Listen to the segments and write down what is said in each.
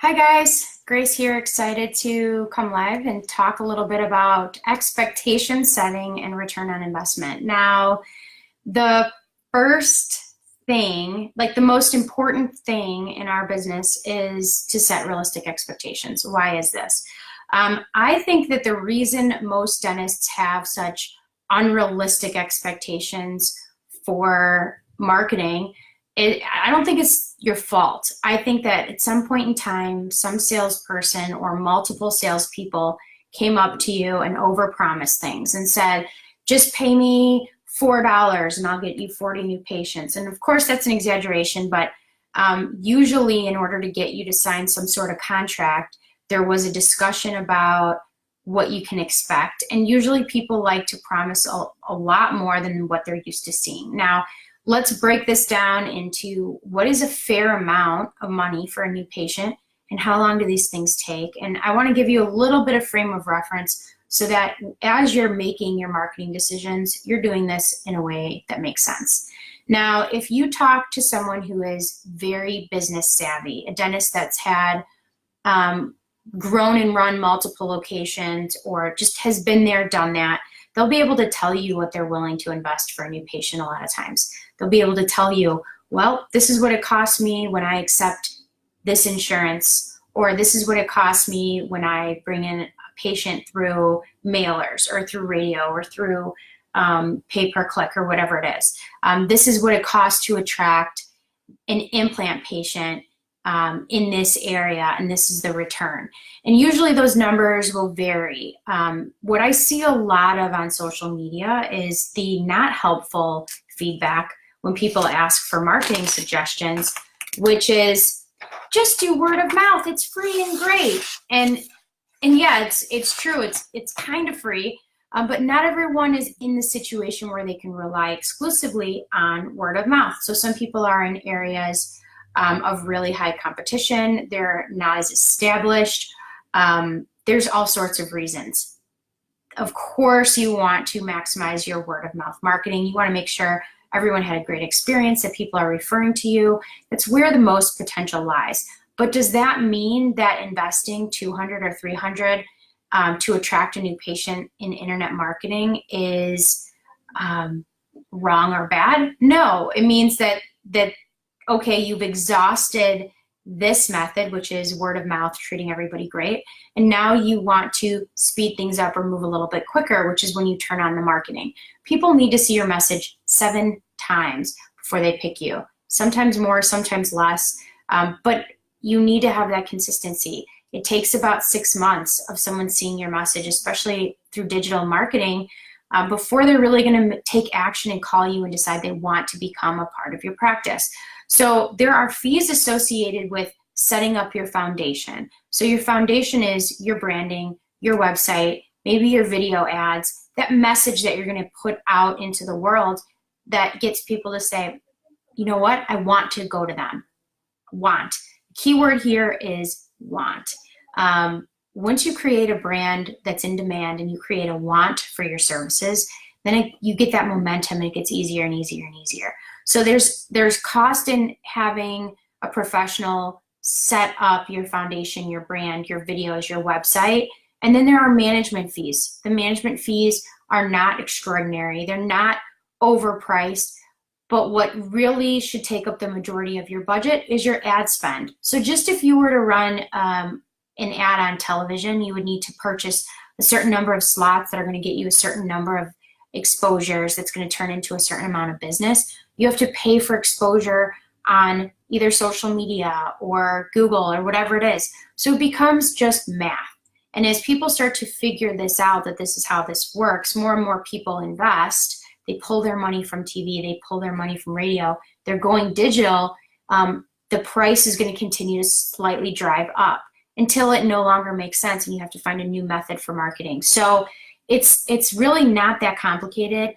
Hi guys, Grace here, excited to come live and talk a little bit about expectation setting and return on investment. Now, the first thing, like the most important thing in our business is to set realistic expectations. Why is this? I think that the reason most dentists have such unrealistic expectations for marketing, I don't think it's your fault. I think that at some point in time, some salesperson or multiple salespeople came up to you and overpromised things and said, just pay me $4 and I'll get you 40 new patients. And of course, that's an exaggeration, but usually in order to get you to sign some sort of contract, there was a discussion about what you can expect. And usually people like to promise a lot more than what they're used to seeing. Now, let's break this down into what is a fair amount of money for a new patient and how long do these things take. And I want to give you a little bit of frame of reference so that as you're making your marketing decisions, you're doing this in a way that makes sense. Now, if you talk to someone who is very business savvy, a dentist that's had grown and run multiple locations or just has been there, done that, they'll be able to tell you what they're willing to invest for a new patient a lot of times. They'll be able to tell you, well, this is what it costs me when I accept this insurance, or this is what it costs me when I bring in a patient through mailers or through radio or through pay-per-click or whatever it is. This is what it costs to attract an implant patient in this area, and this is the return. And usually those numbers will vary. What I see a lot of on social media is the not helpful feedback when people ask for marketing suggestions, which is just do word of mouth, it's free and great. And yeah, it's true, it's kind of free, but not everyone is in the situation where they can rely exclusively on word of mouth. So some people are in areas of really high competition, they're not as established. There's all sorts of reasons. Of course, you want to maximize your word of mouth marketing. You want to make sure everyone had a great experience, that people are referring to you. That's where the most potential lies. But does that mean that investing $200 or $300 to attract a new patient in internet marketing is wrong or bad? No, it means that okay, you've exhausted this method, which is word of mouth, treating everybody great, and now you want to speed things up or move a little bit quicker, which is when you turn on the marketing. People need to see your message 7 times before they pick you. Sometimes more, sometimes less, but you need to have that consistency. It takes about 6 months of someone seeing your message, especially through digital marketing, before they're really going to take action and call you and decide they want to become a part of your practice. So there are fees associated with setting up your foundation. So your foundation is your branding, your website, maybe your video ads, that message that you're going to put out into the world that gets people to say, you know what, I want to go to them. Want. The keyword here is want. Once you create a brand that's in demand and you create a want for your services, then you get that momentum and it gets easier and easier and easier. So there's cost in having a professional set up your foundation, your brand, your videos, your website, and then there are management fees. The management fees are not extraordinary. They're not overpriced, but what really should take up the majority of your budget is your ad spend. So just if you were to run an ad on television, you would need to purchase a certain number of slots that are going to get you a certain number of exposures that's going to turn into a certain amount of business. You have to pay for exposure on either social media or Google or whatever it is. So it becomes just math. And as people start to figure this out, that this is how this works, more and more people invest. They pull their money from TV, they pull their money from radio, they're going digital. The price is going to continue to slightly drive up until it no longer makes sense and you have to find a new method for marketing. So it's really not that complicated.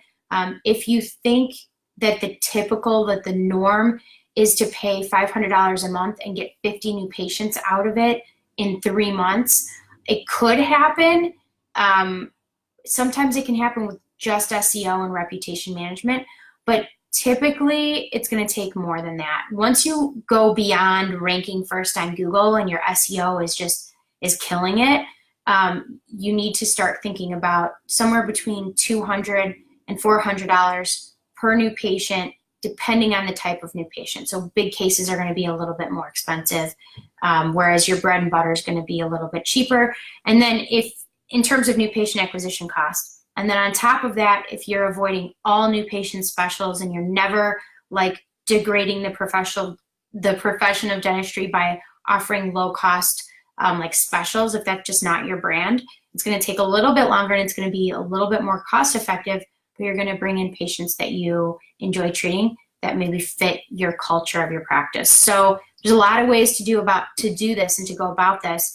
If you think that the norm is to pay $500 a month and get 50 new patients out of it in 3 months, it could happen. Sometimes it can happen with just SEO and reputation management, but typically it's going to take more than that. Once you go beyond ranking first on Google and your SEO is killing it, you need to start thinking about somewhere between $200 and $400 per new patient, depending on the type of new patient. So big cases are going to be a little bit more expensive, whereas your bread and butter is going to be a little bit cheaper. And then if in terms of new patient acquisition costs, and then on top of that, if you're avoiding all new patient specials and you're never like degrading the profession of dentistry by offering low cost like specials, if that's just not your brand, it's going to take a little bit longer and it's going to be a little bit more cost effective, but you're going to bring in patients that you enjoy treating that maybe fit your culture of your practice. So there's a lot of ways to do this and to go about this.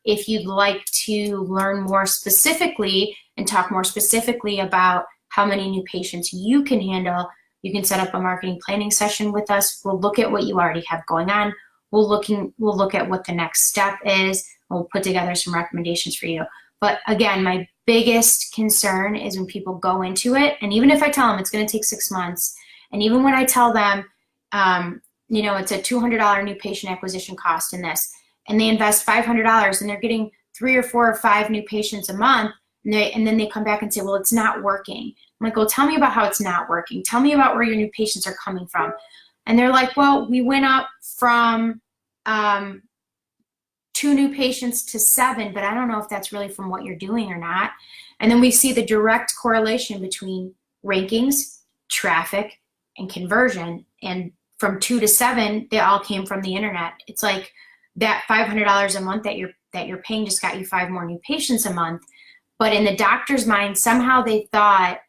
If you'd like to learn more specifically and talk more specifically about how many new patients you can handle, you can set up a marketing planning session with us. We'll look at what you already have going on. We'll look at what the next step is. We'll put together some recommendations for you. But again, my biggest concern is when people go into it, and even if I tell them it's going to take 6 months, and even when I tell them, it's a $200 new patient acquisition cost in this, and they invest $500 and they're getting 3 or 4 or 5 new patients a month, and then they come back and say, well, it's not working. I'm like, well, tell me about how it's not working. Tell me about where your new patients are coming from. And they're like, well, we went up from 2 new patients to 7, but I don't know if that's really from what you're doing or not. And then we see the direct correlation between rankings, traffic, and conversion. And from 2 to 7, they all came from the internet. It's like that $500 a month that you're paying just got you 5 more new patients a month. But in the doctor's mind, somehow they thought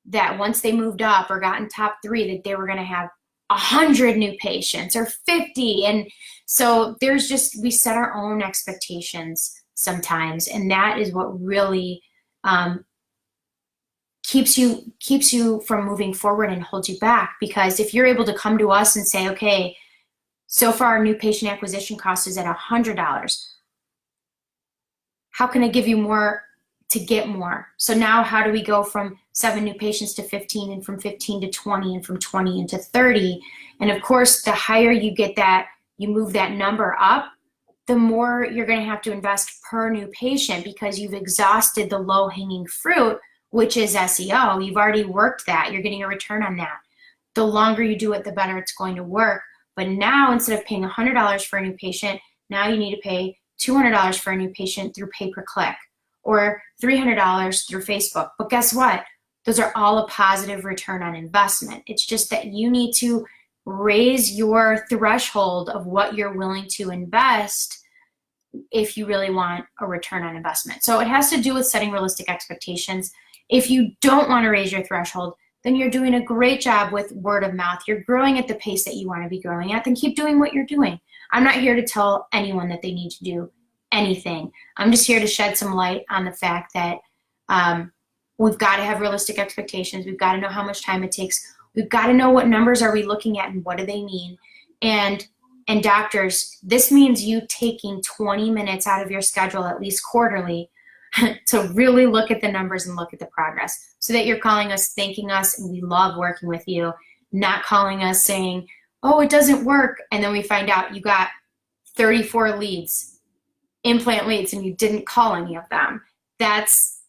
that once they moved up or got in top 3, that they were going to have 100 new patients or 50. And so we set our own expectations sometimes. And that is what really keeps you from moving forward and holds you back. Because if you're able to come to us and say, okay, so far our new patient acquisition cost is at $100. How can I give you more to get more? So now how do we go from 7 new patients to 15, and from 15 to 20, and from 20 into 30? And of course, the higher you get that, you move that number up, the more you're going to have to invest per new patient, because you've exhausted the low-hanging fruit, which is SEO. You've already worked that. You're getting a return on that. The longer you do it, the better it's going to work. But now, instead of paying $100 for a new patient, now you need to pay $200 for a new patient through pay-per-click, or $300 through Facebook. But guess what? Those are all a positive return on investment. It's just that you need to raise your threshold of what you're willing to invest if you really want a return on investment. So it has to do with setting realistic expectations. If you don't want to raise your threshold, then you're doing a great job with word of mouth. You're growing at the pace that you want to be growing at, then keep doing what you're doing. I'm not here to tell anyone that they need to do anything. I'm just here to shed some light on the fact that we've got to have realistic expectations. We've got to know how much time it takes. We've got to know what numbers are we looking at and what do they mean. And doctors, this means you taking 20 minutes out of your schedule, at least quarterly, to really look at the numbers and look at the progress, so that you're calling us, thanking us, and we love working with you, not calling us saying, oh, it doesn't work, and then we find out you got 34 leads, implant leads, and you didn't call any of them.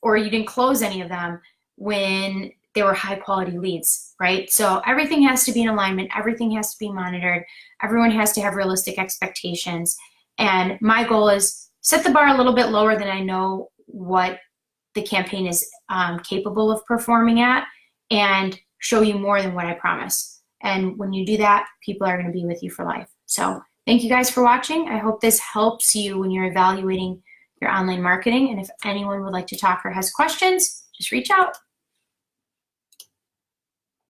Or you didn't close any of them when they were high quality leads, right? So everything has to be in alignment. Everything has to be monitored. Everyone has to have realistic expectations. And my goal is set the bar a little bit lower than I know what the campaign is capable of performing at, and show you more than what I promise. And when you do that, people are going to be with you for life. So thank you guys for watching. I hope this helps you when you're evaluating your online marketing. And if anyone would like to talk or has questions, just reach out.